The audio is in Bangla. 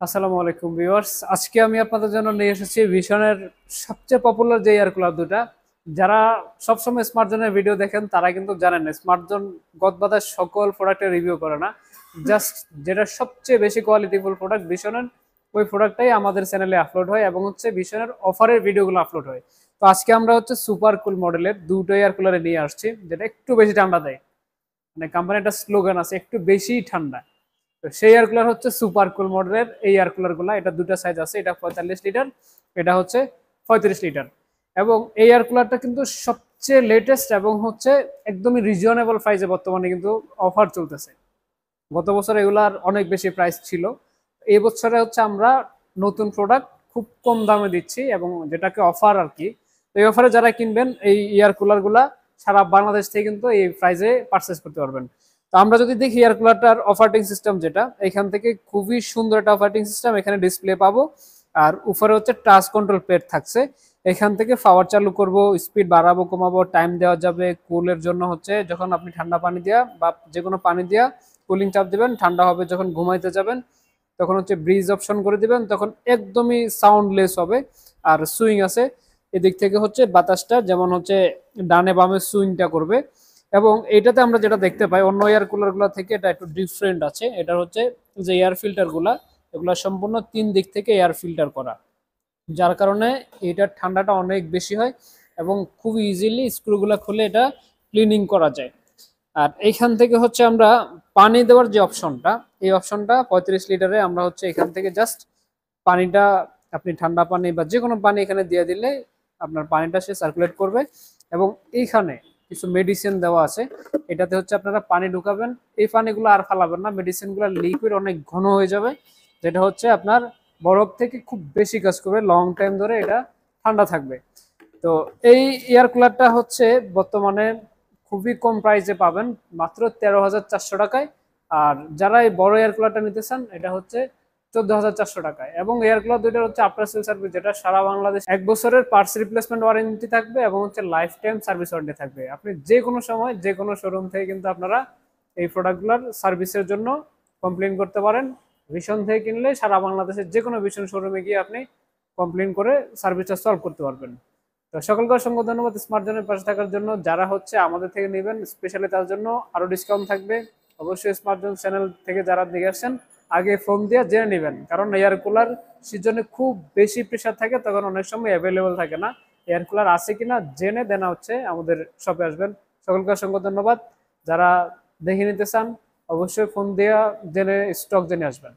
আসসালামু আলাইকুম ভিউয়ার্স, আজকে আমি আপনাদের জন্য নিয়ে এসেছি ভিশনের সবচেয়ে পপুলার যে এয়ার কুলার দুটা। যারা সবসময় স্মার্টজনের ভিডিও দেখেন তারা কিন্তু জানেন না স্মার্টজন গদবাদার সকল প্রোডাক্টের রিভিউ করে না। জাস্ট যেটা সবচেয়ে বেশি কোয়ালিটিফুল প্রোডাক্ট ভিশনের, ওই প্রোডাক্টটাই আমাদের চ্যানেলে আপলোড হয় এবং হচ্ছে ভিশনের অফারের ভিডিওগুলো আপলোড হয়। তো আজকে আমরা হচ্ছে সুপার কুল মডেলের দুটো এয়ার কুলারে নিয়ে আসছি, যেটা একটু বেশি ঠান্ডা দেয়। মানে কোম্পানিটার স্লোগান আছে একটু বেশি ঠান্ডা। তো সেই এয়ার কুলার হচ্ছে সুপার কুল মডেলের এই এয়ার কুলার গুলা। এটা দুটো সাইজ আছে, এটা 45 লিটার, এটা হচ্ছে 35 লিটার। এবং এই এয়ার কুলারটা কিন্তু সবচেয়ে লেটেস্ট এবং হচ্ছে একদমই রিজনেবল প্রাইসে বর্তমানে কিন্তু অফার চলতেছে। গত বছর এগুলার অনেক বেশি প্রাইস ছিল। এই বছরে হচ্ছে আমরা নতুন প্রোডাক্ট খুব কম দামে দিচ্ছি এবং যেটাকে অফার আর কি। তো এই অফারে যারা কিনবেন এই এয়ার কুলার গুলা সারা বাংলাদেশ থেকে কিন্তু এই প্রাইসে পারচেস করতে পারবেন। তো আমরা যদি দেখি এয়ার কুলারটার অপারেটিং সিস্টেম যেটা, এখান থেকে খুবই সুন্দর একটা অপারেটিং সিস্টেম, এখানে ডিসপ্লে পাবো। আর উপরে হচ্ছে টাচ কন্ট্রোল প্যাড থাকছে। এখান থেকে পাওয়ার চালু করব, স্পিড বাড়াবো কমাবো, টাইম দেওয়া যাবে। কুলের জন্য হচ্ছে যখন আপনি ঠান্ডা পানি দিয়া বা যে কোনো পানি দিয়া কুলিং চাপ দিবেন, ঠান্ডা হবে যখন ঘুমাইতে যাবেন তখন হচ্ছে ব্রিজ অপশন করে দিবেন, তখন একদমই সাউন্ডলেস হবে। আর সুইং আছে, এদিক থেকে হচ্ছে বাতাসটা যেমন হচ্ছে ডানে বামে সুইংটা করবে। এবং এইটাতে আমরা যেটা দেখতে পাই অন্য এয়ার কুলার গুলা থেকে এটা একটু ডিফারেন্ট আছে। এটা হচ্ছে যে এয়ার ফিল্টার গুলা, এগুলা সম্পূর্ণ তিন দিক থেকে এয়ার ফিল্টার করা, যার কারণে এটার ঠান্ডাটা অনেক বেশি হয় এবং খুব ইজিলি স্ক্রুগুলা খুলে এটা ক্লিনিং করা যায়। আর এইখান থেকে হচ্ছে আমরা পানি দেওয়ার যে অপশনটা, এই অপশনটা 35 লিটারে আমরা হচ্ছে এখান থেকে জাস্ট পানিটা, আপনি ঠান্ডা পানি বা যে কোনো পানি এখানে দিয়ে দিলে আপনার পানিটা সে সার্কুলেট করবে। এবং এইখানে কিছু মেডিসিন দেওয়া আছে, এটাতে হচ্ছে আপনারা পানি ঢুকাবেন, এই পানিগুলো আর ফালাবেন না, মেডিসিনগুলো লিকুইড অনেক ঘন হয়ে যাবে, যেটা হচ্ছে আপনার বরফ থেকে খুব বেশি কাজ করবে, লং টাইম ধরে এটা ঠান্ডা থাকবে। তো এই এয়ার কুলারটা হচ্ছে বর্তমানে খুবই কম প্রাইসে পাবেন, মাত্র 13,400 টাকায়। আর যারা এই বড় এয়ার কুলারটা নিতে চান এটা হচ্ছে 14,400 টাকায়। এবং এয়ার কুলার দুইটার হচ্ছে আফটার সেল সার্ভিস, যেটা সারা বাংলাদেশ 1 বছরের পার্টস রিপ্লেসমেন্ট ওয়ারেন্টি থাকবে এবং হচ্ছে লাইফ টাইম সার্ভিস ওয়ারেন্টি থাকবে। আপনি যে কোনো সময় যে কোনো শোরুম থেকে কিন্তু আপনারা এই প্রোডাক্টগুলোর সার্ভিসের জন্য কমপ্লেন করতে পারেন। ভিশন থেকে কিনলে সারা বাংলাদেশের যে কোনো ভিশন শোরুমে গিয়ে আপনি কমপ্লেন করে সার্ভিসটা সলভ করতে পারবেন। তো সকলকে অসংখ্য ধন্যবাদ স্মার্ট জোনের পাশে থাকার জন্য। যারা হচ্ছে আমাদের থেকে নেবেন স্পেশালি তার জন্য আরো ডিসকাউন্ট থাকবে। অবশ্যই স্মার্ট জোন চ্যানেল থেকে যারা দেখে আসছেন আগে ফোন দিয়ে জেনে নেবেন, কারণ এয়ার কুলার সিজনে খুব বেশি প্রেশার থাকে, তখন অনেক সময় অ্যাভেলেবল থাকে না। এয়ার কুলার আছে কিনা জেনে দেনা হচ্ছে আমাদের শপে আসবেন। সকলকে অসংখ্য ধন্যবাদ। যারা দেখে নিতে চান অবশ্যই ফোন দিয়ে জেনে স্টক জেনে আসবেন।